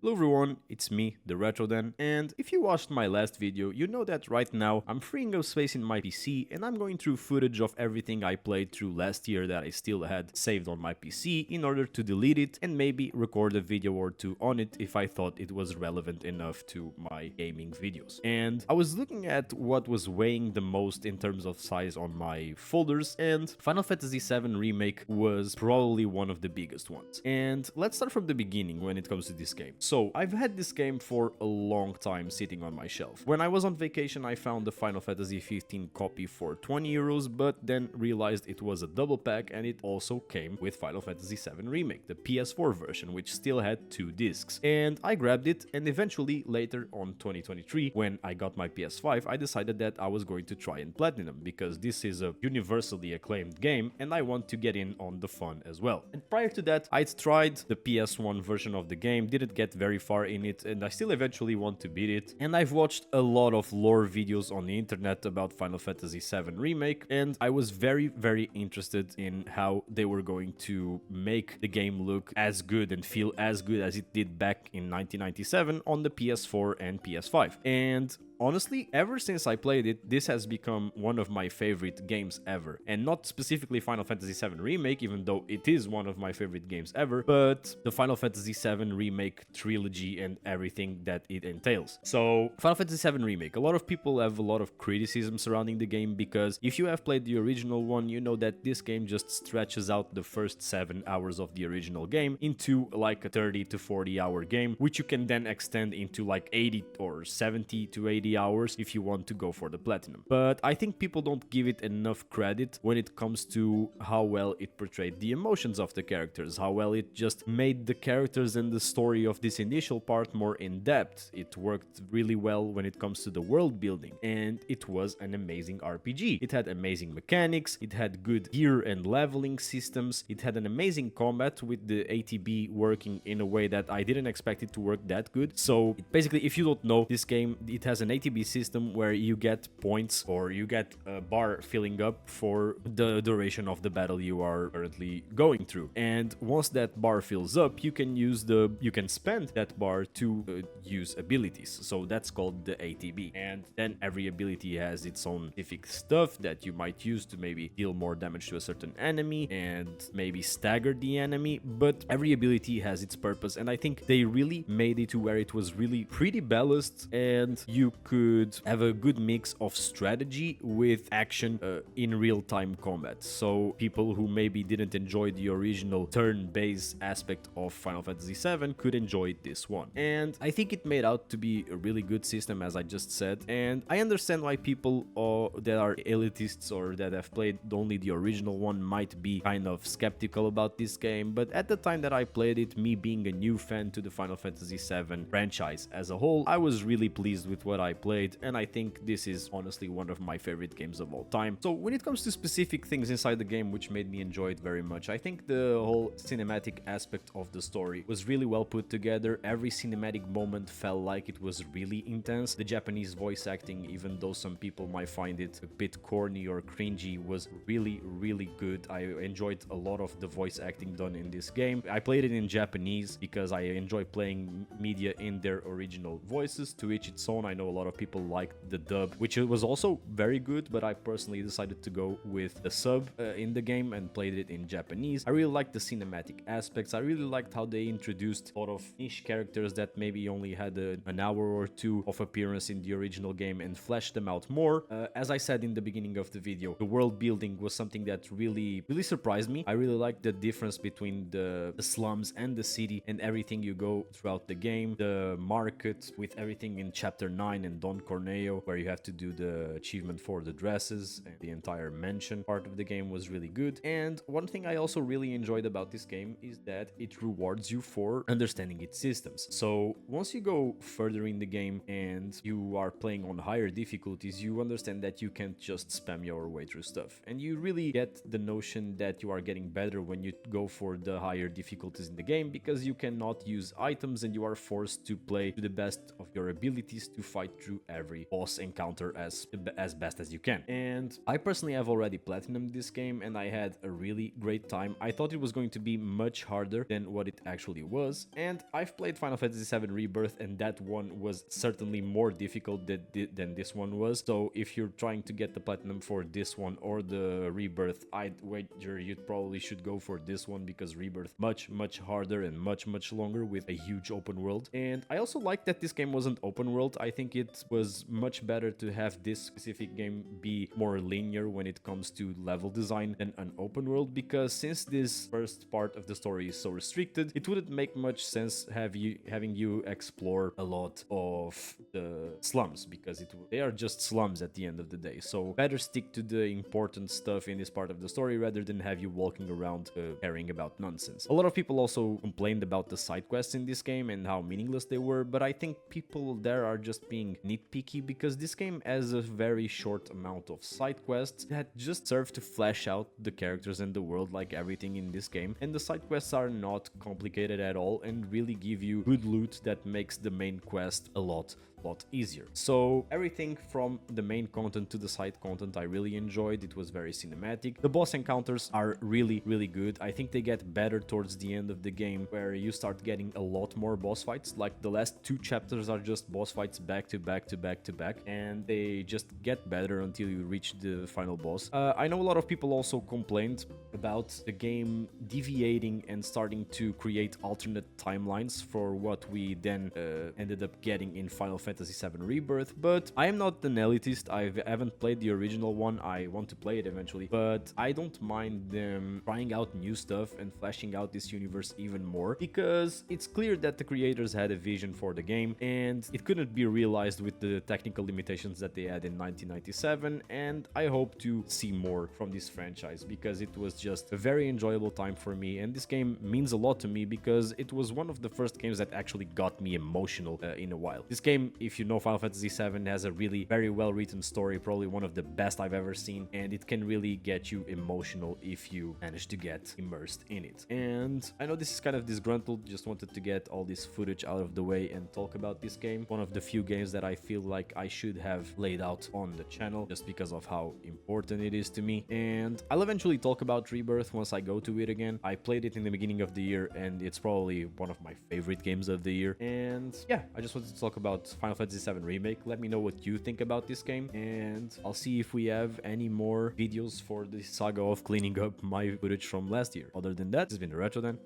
Hello everyone, it's me, the RetroDen, and if you watched my last video, you know that right now I'm freeing up space in my PC and I'm going through footage of everything I played through last year that I still had saved on my PC in order to delete it and maybe record a video or two on it if I thought it was relevant enough to my gaming videos. And I was looking at what was weighing the most in terms of size on my folders, and Final Fantasy VII Remake was probably one of the biggest ones. And let's start from the beginning when it comes to this game. So I've had this game for a long time sitting on my shelf. When I was on vacation, I found the Final Fantasy XV copy for 20 euros, but then realized it was a double pack and it also came with Final Fantasy VII Remake, the PS4 version, which still had 2 discs. And I grabbed it, and eventually later on 2023, when I got my PS5, I decided that I was going to try and platinum, because this is a universally acclaimed game and I want to get in on the fun as well. And prior to that, I'd tried the PS1 version of the game, didn't get very far in it, and I still eventually want to beat it. And I've watched a lot of lore videos on the internet about Final Fantasy VII Remake, and I was very interested in how they were going to make the game look as good and feel as good as it did back in 1997 on the PS4 and PS5. And honestly, ever since I played it, this has become one of my favorite games ever. And not specifically Final Fantasy VII Remake, even though it is one of my favorite games ever, but the Final Fantasy VII Remake trilogy and everything that it entails. So, Final Fantasy VII Remake, a lot of people have a lot of criticism surrounding the game, because if you have played the original one, you know that this game just stretches out the first 7 hours of the original game into like a 30 to 40 hour game, which you can then extend into like 80 or 70 to 80 hours if you want to go for the platinum. But I think people don't give it enough credit when it comes to how well it portrayed the emotions of the characters, how well it just made the characters and the story of this initial part more in depth. It worked really well when it comes to the world building, and it was an amazing RPG. It had amazing mechanics, it had good gear and leveling systems, it had an amazing combat with the ATB working in a way that I didn't expect it to work that good. So basically, if you don't know, this game, it has an ATB system where you get points, or you get a bar filling up for the duration of the battle you are currently going through. And once that bar fills up, you can spend that bar to use abilities. So that's called the ATB. And then every ability has its own specific stuff that you might use to maybe deal more damage to a certain enemy and maybe stagger the enemy. But every ability has its purpose, and I think they really made it to where it was really pretty balanced, and you could have a good mix of strategy with action in real-time combat. So people who maybe didn't enjoy the original turn-based aspect of Final Fantasy VII could enjoy this one. And I think it made out to be a really good system, as I just said. And I understand why people that are elitists or that have played only the original one might be kind of skeptical about this game. But at the time that I played it, me being a new fan to the Final Fantasy VII franchise as a whole, I was really pleased with what I played, and I think this is honestly one of my favorite games of all time. So when it comes to specific things inside the game which made me enjoy it very much, I think the whole cinematic aspect of the story was really well put together. Every cinematic moment felt like it was really intense. The Japanese voice acting, even though some people might find it a bit corny or cringy, was really good. I enjoyed a lot of the voice acting done in this game. I played it in Japanese because I enjoy playing media in their original voices, to each its own. I know a lot of people liked the dub, which was also very good, but I personally decided to go with the sub in the game and played it in Japanese. I really liked the cinematic aspects. I really liked how they introduced a lot of niche characters that maybe only had an hour or two of appearance in the original game and fleshed them out more. As I said in the beginning of the video, the world building was something that really surprised me. I really liked the difference between the slums and the city and everything you go throughout the game. The market with everything in chapter 9 and Don Corneo, where you have to do the achievement for the dresses, and the entire mansion part of the game was really good. And one thing I also really enjoyed about this game is that it rewards you for understanding its systems. So once you go further in the game and you are playing on higher difficulties, you understand that you can't just spam your way through stuff, and you really get the notion that you are getting better when you go for the higher difficulties in the game, because you cannot use items and you are forced to play to the best of your abilities to fight through every boss encounter as best as you can. And I personally have already platinumed this game and I had a really great time. I thought it was going to be much harder than what it actually was, and I've played Final Fantasy VII Rebirth and that one was certainly more difficult than this one was. So if you're trying to get the platinum for this one or the Rebirth, I'd wager you probably should go for this one, because Rebirth much harder and much longer with a huge open world. And I also like that this game wasn't open world. I think it was much better to have this specific game be more linear when it comes to level design than an open world, because since this first part of the story is so restricted, it wouldn't make much sense having you explore a lot of the slums, because they are just slums at the end of the day. So better stick to the important stuff in this part of the story rather than have you walking around caring about nonsense. A lot of people also complained about the side quests in this game and how meaningless they were, but I think people there are just being nitpicky, because this game has a very short amount of side quests that just serve to flesh out the characters and the world like everything in this game, and the side quests are not complicated at all and really give you good loot that makes the main quest a lot easier. So everything from the main content to the side content I really enjoyed. It was very cinematic. The boss encounters are really good. I think they get better towards the end of the game, where you start getting a lot more boss fights. Like the last 2 chapters are just boss fights back to back, and they just get better until you reach the final boss. I know a lot of people also complained about the game deviating and starting to create alternate timelines for what we then ended up getting in Final Fantasy VII Rebirth, but I am not an elitist. I haven't played the original one. I want to play it eventually, but I don't mind them trying out new stuff and fleshing out this universe even more, because it's clear that the creators had a vision for the game and it couldn't be realized with the technical limitations that they had in 1997, and I hope to see more from this franchise, because it was just a very enjoyable time for me, and this game means a lot to me because it was one of the first games that actually got me emotional in a while. This game, if you know Final Fantasy VII, has a really very well written story, probably one of the best I've ever seen, and it can really get you emotional if you manage to get immersed in it. And I know this is kind of disgruntled, just wanted to get all this footage out of the way and talk about this game. One of the few games that I feel like I should have laid out on the channel just because of how important it is to me, and I'll eventually talk about Rebirth once I go to it again. I played it in the beginning of the year and it's probably one of my favorite games of the year. And yeah, I just wanted to talk about Final Fantasy VII Remake. Let me know what you think about this game, and I'll see if we have any more videos for the saga of cleaning up my footage from last year. Other than that, this has been the Retro Den.